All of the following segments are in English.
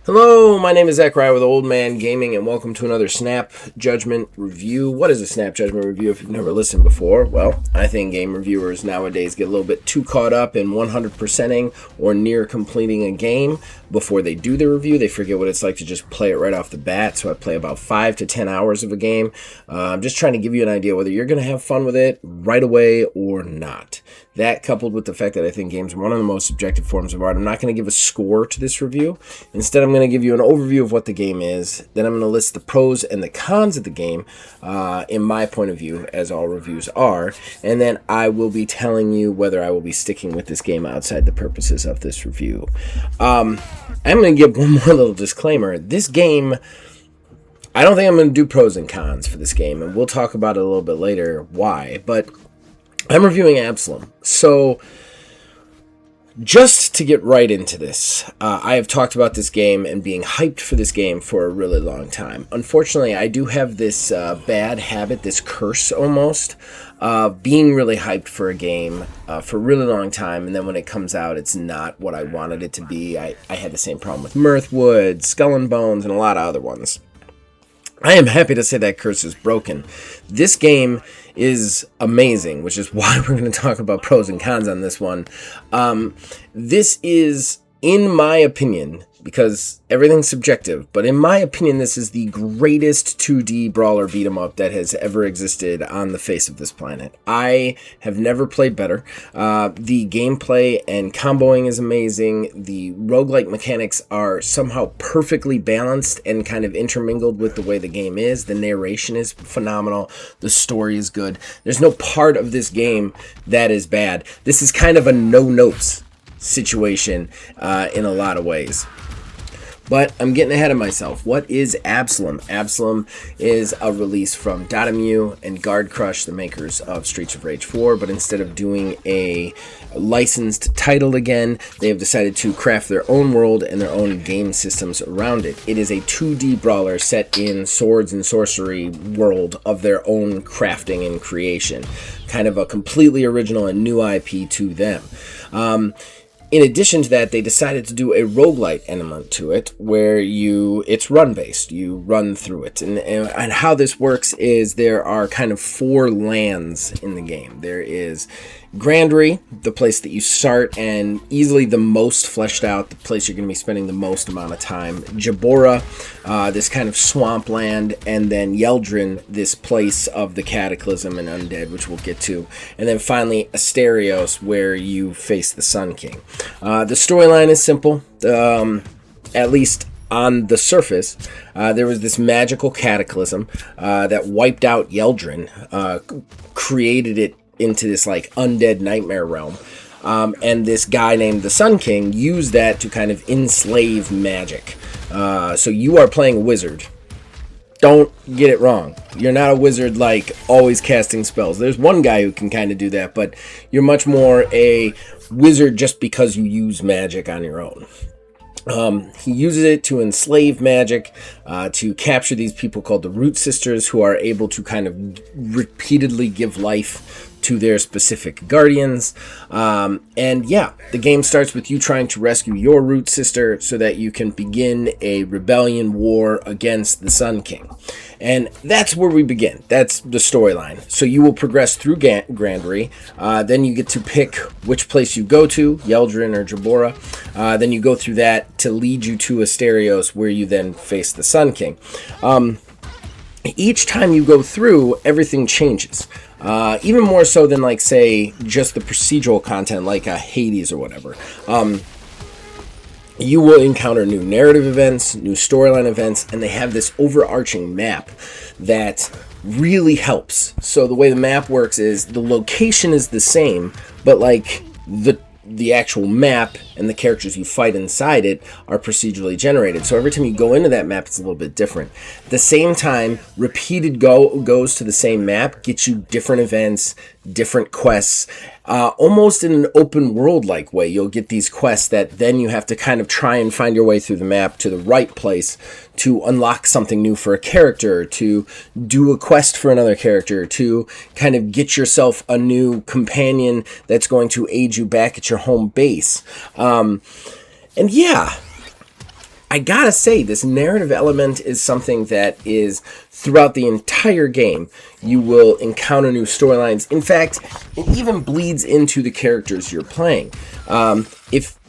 Hello, my name is Zach Rye with Old Man Gaming, and welcome to another Snap Judgment review. What is a Snap Judgment review if you've never listened before? Well, I think game reviewers nowadays get a little bit too caught up in 100%ing or near completing a game before they do the review. They forget what it's like to just play it right off the bat, so I play about 5 to 10 hours of a game. I'm just trying to give you an idea whether you're going to have fun with it right away or not. That, coupled with the fact that I think games are one of the most subjective forms of art, I'm not going to give a score to this review. Instead, I'm going to give you an overview of what the game is. Then I'm going to list the pros and the cons of the game, in my point of view, as all reviews are. And then I will be telling you whether I will be sticking with this game outside the purposes of this review. I'm going to give one more little disclaimer. This game, I don't think I'm going to do pros and cons for this game, and we'll talk about it a little bit later why. But I'm reviewing Absolum. So, just to get right into this, I have talked about this game and being hyped for this game for a really long time. Unfortunately, I do have this bad habit, this curse almost, of being really hyped for a game for a really long time, and then when it comes out, it's not what I wanted it to be. I had the same problem with Mirthwood, Skull and Bones, and a lot of other ones. I am happy to say that curse is broken. This game is amazing, which is why we're going to talk about pros and cons on this one. This is, in my opinion, because everything's subjective, but in my opinion, this is the greatest 2D brawler beat 'em up that has ever existed on the face of this planet. I have never played better. The gameplay and comboing is amazing. The roguelike mechanics are somehow perfectly balanced and kind of intermingled with the way the game is. The narration is phenomenal. The story is good. There's no part of this game that is bad. This is kind of a no-notes situation in a lot of ways. But I'm getting ahead of myself. What is Absolum? Absolum is a release from Dotemu and Guard Crush, the makers of Streets of Rage 4, but instead of doing a licensed title again, they have decided to craft their own world and their own game systems around it. It is a 2D brawler set in swords and sorcery world of their own crafting and creation. Kind of a completely original and new IP to them. In addition to that, they decided to do a roguelite element to it, where it's run-based. You run through it. And how this works is there are kind of 4 lands in the game. There is Grandery, the place that you start, and easily the most fleshed out, the place you're going to be spending the most amount of time. Jabora, this kind of swampland, and then Yeldrin, this place of the Cataclysm and Undead, which we'll get to. And then finally, Asterios, where you face the Sun King. The storyline is simple, at least on the surface. There was this magical cataclysm that wiped out Yeldrin, created it into this like undead nightmare realm. And this guy named the Sun King used that to kind of enslave magic. So you are playing a wizard. Don't get it wrong. You're not a wizard like always casting spells. There's one guy who can kind of do that, but you're much more a wizard just because you use magic on your own. He uses it to enslave magic, to capture these people called the Root Sisters, who are able to kind of repeatedly give life to their specific guardians. And yeah, the game starts with you trying to rescue your Root Sister so that you can begin a rebellion war against the Sun King. And that's where we begin. That's the storyline. So you will progress through Grandery. Then you get to pick which place you go to, Yeldrin or Jabora. Then you go through that to lead you to Asterios, where you then face the Sun King. Each time you go through, everything changes. Even more so than, like, say, just the procedural content, like a Hades or whatever. You will encounter new narrative events, new storyline events, and they have this overarching map that really helps. So the way the map works is the location is the same, but like the actual map and the characters you fight inside it are procedurally generated. So every time you go into that map, it's a little bit different. At the same time, repeated goes to the same map gets you different events, different quests, almost in an open world like way. You'll get these quests that then you have to kind of try and find your way through the map to the right place to unlock something new for a character, to do a quest for another character, to kind of get yourself a new companion that's going to aid you back at your home base. And yeah, I gotta say, this narrative element is something that is throughout the entire game. You will encounter new storylines. In fact, it even bleeds into the characters you're playing. If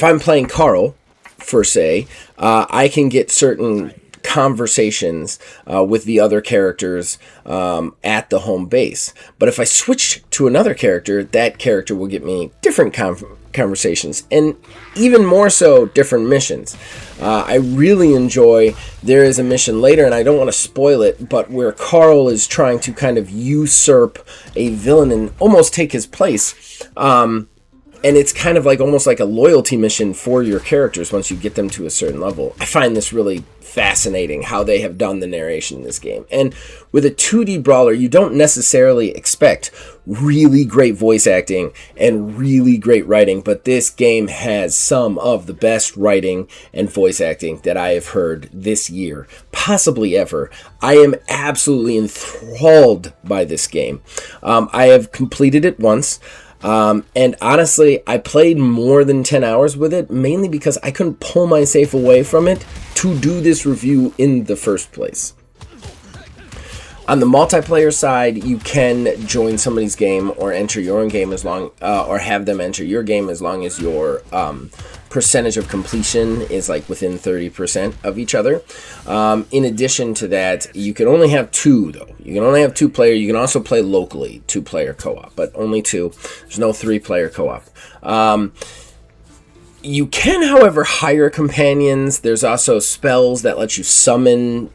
I'm playing Carl, for say, I can get certain conversations with the other characters at the home base. But if I switch to another character, that character will get me different conversations, and even more so, different missions. I really enjoy, there is a mission later, and I don't want to spoil it, but where Carl is trying to kind of usurp a villain and almost take his place. And it's kind of like almost like a loyalty mission for your characters once you get them to a certain level. I find this really fascinating how they have done the narration in this game. And with a 2D brawler, you don't necessarily expect really great voice acting and really great writing, but this game has some of the best writing and voice acting that I have heard this year, possibly ever. I am absolutely enthralled by this game. I have completed it once. And honestly, I played more than 10 hours with it, mainly because I couldn't pull myself away from it to do this review in the first place. On the multiplayer side, you can join somebody's game or enter your own game as long, or have them enter your game as long as your percentage of completion is like within 30% of each other. In addition to that, you can only have two though. You can only have 2 player. You can also play locally 2-player co-op, but only 2. There's no 3-player co-op. You can, however, hire companions. There's also spells that let you summon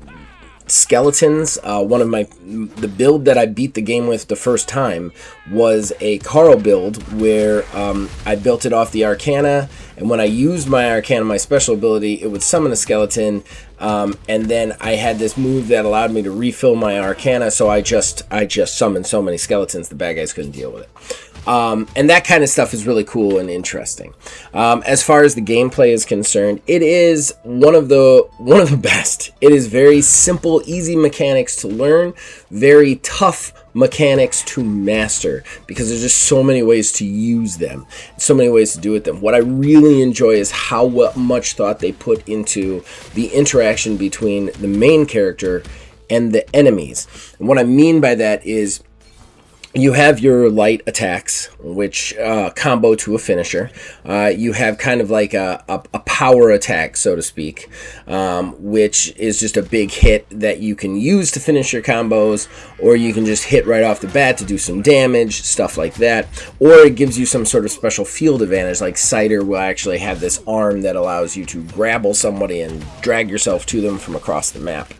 skeletons. The build that I beat the game with the first time was a Carl build where I built it off the Arcana, and when I used my Arcana, my special ability, it would summon a skeleton, and then I had this move that allowed me to refill my Arcana, so I just summoned so many skeletons the bad guys couldn't deal with it. And that kind of stuff is really cool and interesting. As far as the gameplay is concerned, it is one of the best. It is very simple, easy mechanics to learn, very tough mechanics to master, because there's just so many ways to use them, so many ways to do with them. What I really enjoy is how much thought they put into the interaction between the main character and the enemies. And what I mean by that is, you have your light attacks, which combo to a finisher. You have kind of like a power attack, so to speak, which is just a big hit that you can use to finish your combos, or you can just hit right off the bat to do some damage, stuff like that. Or it gives you some sort of special field advantage, like Cider will actually have this arm that allows you to grapple somebody and drag yourself to them from across the map.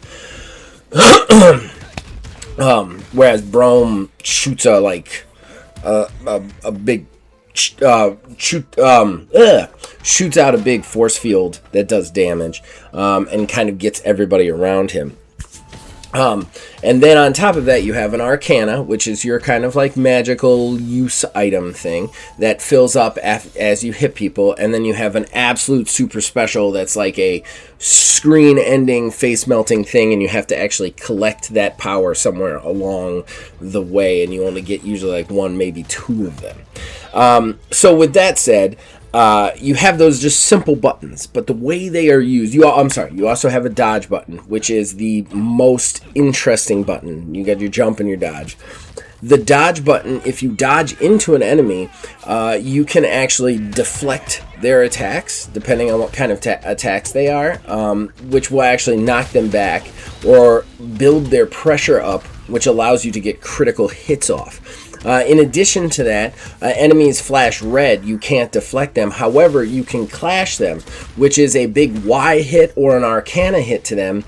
Whereas Brome shoots a big shoots out a big force field that does damage, and kind of gets everybody around him. And then on top of that, you have an Arcana, which is your kind of like magical use item thing that fills up as you hit people. And then you have an absolute super special that's like a screen-ending, face-melting thing, and you have to actually collect that power somewhere along the way, and you only get usually like 1, maybe 2 of them. So with that said, you have those just simple buttons, but the way they are used, you also have a dodge button, which is the most interesting button. You got your jump and your dodge. The dodge button, if you dodge into an enemy, you can actually deflect their attacks, depending on what kind of attacks they are, which will actually knock them back, or build their pressure up, which allows you to get critical hits off. In addition to that, enemies flash red. You can't deflect them. However, you can clash them, which is a big Y hit or an Arcana hit to them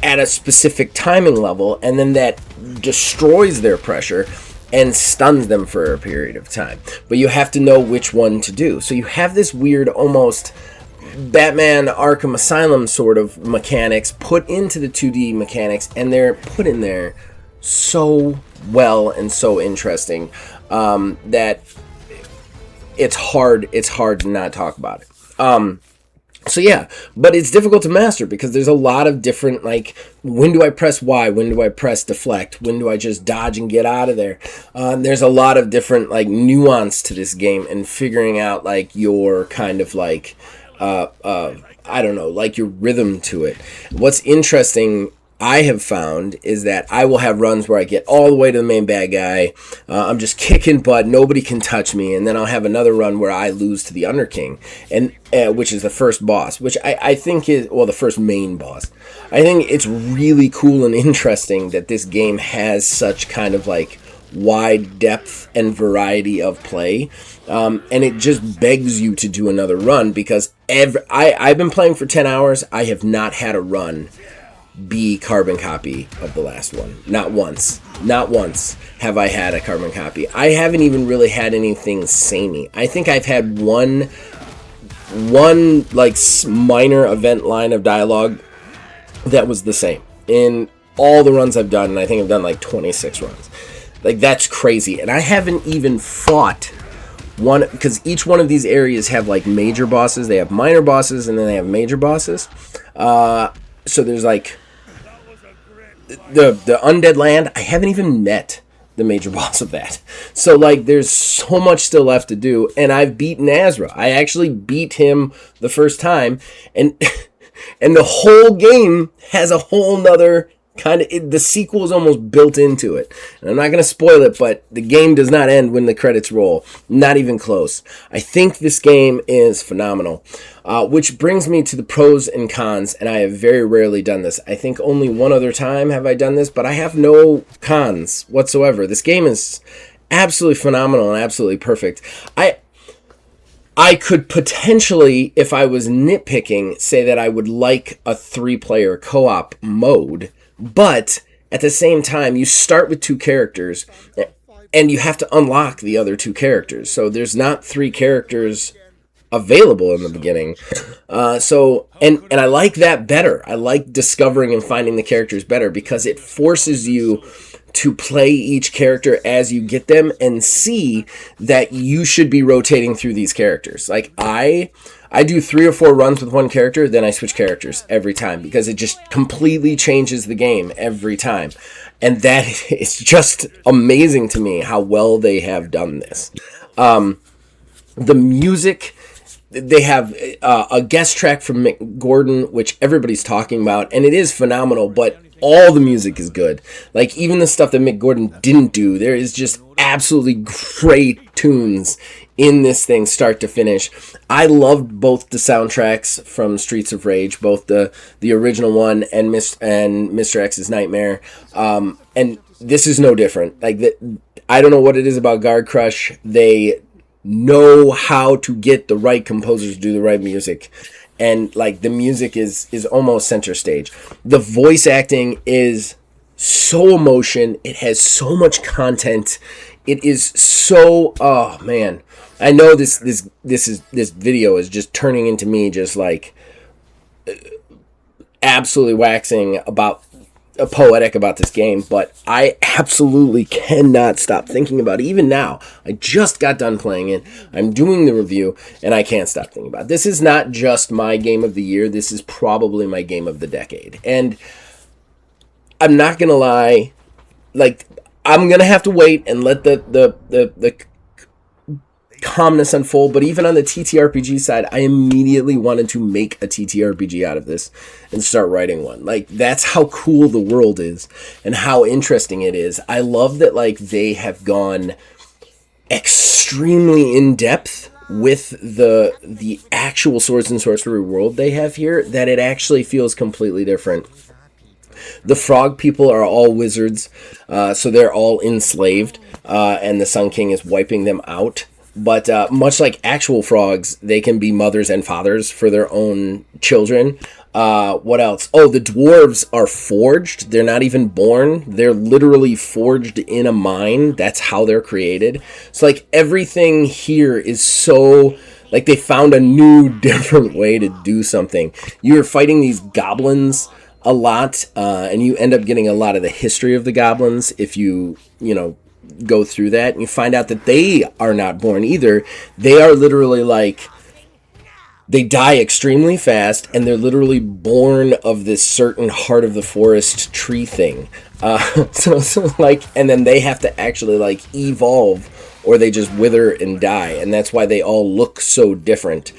at a specific timing level, and then that destroys their pressure and stuns them for a period of time. But you have to know which one to do. So you have this weird, almost Batman Arkham Asylum sort of mechanics put into the 2D mechanics, and they're put in there so well and so interesting that it's hard to not talk about it. So yeah, but it's difficult to master because there's a lot of different, like, when do I press Y? When do I press deflect? When do I just dodge and get out of there? There's a lot of different, like, nuance to this game, and figuring out, like, your kind of, like, I don't know, like your rhythm to it. What's interesting I have found is that I will have runs where I get all the way to the main bad guy. I'm just kicking butt. Nobody can touch me. And then I'll have another run where I lose to the Underking, and which is the first boss, which I think is, well, the first main boss. I think it's really cool and interesting that this game has such kind of like wide depth and variety of play. And it just begs you to do another run because I've been playing for 10 hours. I have not had a run be carbon copy of the last one. Not once. Not once have I had a carbon copy. I haven't even really had anything samey. I think I've had one like minor event line of dialogue that was the same in all the runs I've done, and I think I've done like 26 runs. Like, that's crazy. And I haven't even fought one, because each one of these areas have like major bosses. They have minor bosses, and then they have major bosses. So there's like the Undead Land. I haven't even met the major boss of that. So like there's so much still left to do, and I've beaten Azra. I actually beat him the first time, and and the whole game has a whole nother kind of, the sequel is almost built into it. And I'm not going to spoil it, but the game does not end when the credits roll. Not even close. I think this game is phenomenal. Which brings me to the pros and cons, and I have very rarely done this. I think only one other time have I done this, but I have no cons whatsoever. This game is absolutely phenomenal and absolutely perfect. I could potentially, if I was nitpicking, say that I would like a 3-player co-op mode, but at the same time, you start with 2 characters, and you have to unlock the other 2 characters. So there's not 3 characters available in the beginning. And I like that better. I like discovering and finding the characters better because it forces you to play each character as you get them and see that you should be rotating through these characters. Like I do 3 or 4 runs with one character, then I switch characters every time because it just completely changes the game every time. And that is just amazing to me how well they have done this. The music, they have a guest track from Mick Gordon, which everybody's talking about, and it is phenomenal, but all the music is good. Like, even the stuff that Mick Gordon didn't do, there is just absolutely great tunes in this thing, start to finish. I loved both the soundtracks from Streets of Rage, both the original one and Mr. X's Nightmare. And this is no different. Like, I don't know what it is about Guard Crush. They know how to get the right composers to do the right music. And like the music is almost center stage. The voice acting is so emotion. It has so much content. It is so, oh man. I know this video is just turning into me just like absolutely waxing about poetic about this game, but I absolutely cannot stop thinking about it. Even now, I just got done playing it. I'm doing the review, and I can't stop thinking about it. This is not just my game of the year. This is probably my game of the decade. And I'm not gonna lie, like I'm gonna have to wait and let the calmness unfold, but even on the TTRPG side, I immediately wanted to make a TTRPG out of this and start writing one. Like, that's how cool the world is and how interesting it is. I love that, like, they have gone extremely in depth with the actual Swords and Sorcery world they have here, that it actually feels completely different. The frog people are all wizards, so they're all enslaved, and the Sun King is wiping them out. But much like actual frogs, they can be mothers and fathers for their own children. What else? Oh, the dwarves are forged. They're not even born. They're literally forged in a mine. That's how they're created. So, like, everything here is so... like, they found a new, different way to do something. You're fighting these goblins a lot, and you end up getting a lot of the history of the goblins if you go through that, and you find out that they are not born either. They are literally like, they die extremely fast, and they're literally born of this certain heart of the forest tree thing. So like, and then they have to actually like evolve, or they just wither and die, and that's why they all look so different.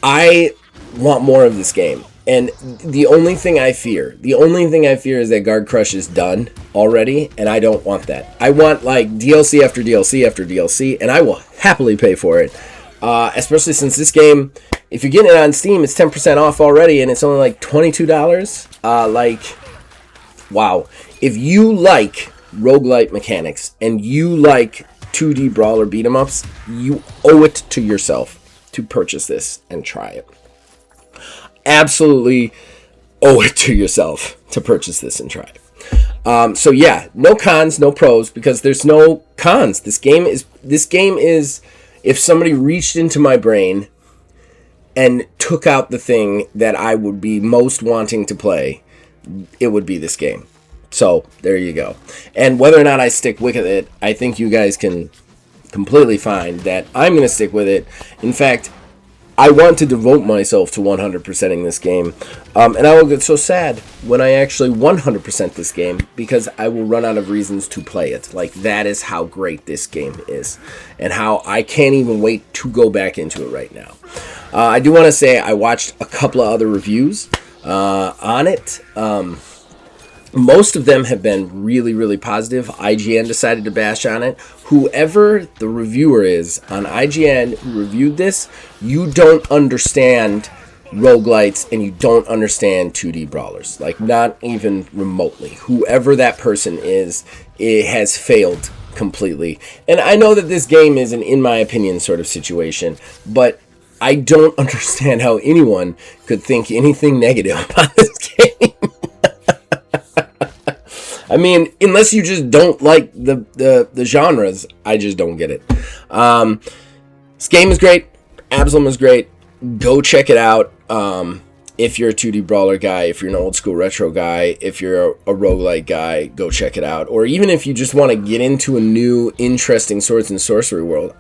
I want more of this game. And the only thing I fear is that Guard Crush is done already, and I don't want that. I want like DLC after DLC after DLC, and I will happily pay for it. Especially since this game, if you're getting it on Steam, it's 10% off already, and it's only like $22. Wow. If you like roguelite mechanics, and you like 2D brawler beat-em-ups, you owe it to yourself to purchase this and try it. Absolutely owe it to yourself to purchase this and try it. So yeah, no cons, no pros, because there's no cons. This game is if somebody reached into my brain and took out the thing that I would be most wanting to play, it would be this game. So there you go. And whether or not I stick with it, I think you guys can completely find that I'm going to stick with it. In fact, I want to devote myself to 100%ing this game, and I will get so sad when I actually 100% this game, because I will run out of reasons to play it. Like, that is how great this game is, and how I can't even wait to go back into it right now. I do want to say I watched a couple of other reviews on it. Most of them have been really, really positive. IGN decided to bash on it. Whoever the reviewer is on IGN who reviewed this, you don't understand roguelites and you don't understand 2D brawlers. Like, not even remotely. Whoever that person is, it has failed completely. And I know that this game is an in my opinion sort of situation, but I don't understand how anyone could think anything negative about this game. I mean, unless you just don't like the genres, I just don't get it. This game is great. Absolum is great. Go check it out. If you're a 2D brawler guy, if you're an old school retro guy, if you're a roguelite guy, go check it out. Or even if you just want to get into a new, interesting swords and sorcery world.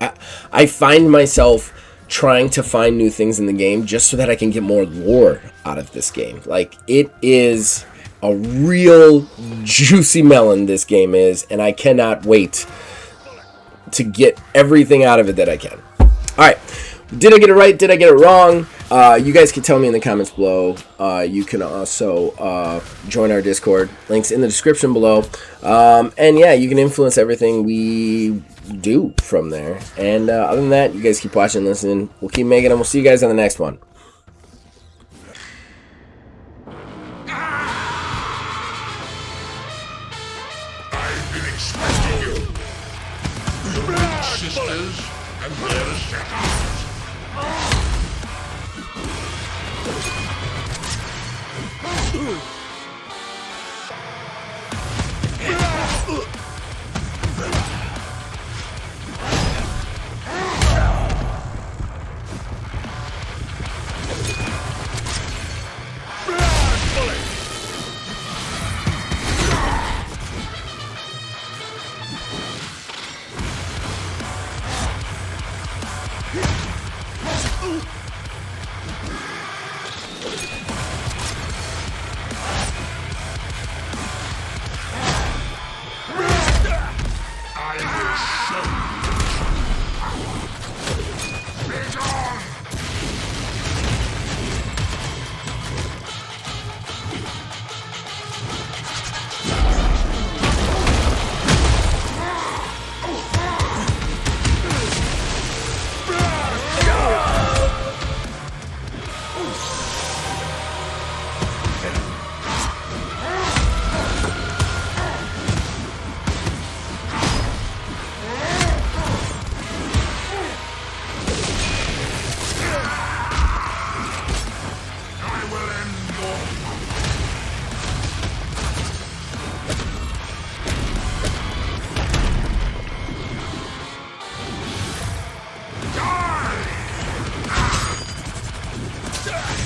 I find myself trying to find new things in the game just so that I can get more lore out of this game. Like, it is a real juicy melon, this game is, and I cannot wait to get everything out of it that I can. Alright, did I get it right? Did I get it wrong? You guys can tell me in the comments below. You can also join our Discord. Links in the description below. And yeah, you can influence everything we do from there. And other than that, you guys keep watching, listening. We'll keep making them. We'll see you guys on the next one. Sisters and their seconds. Die!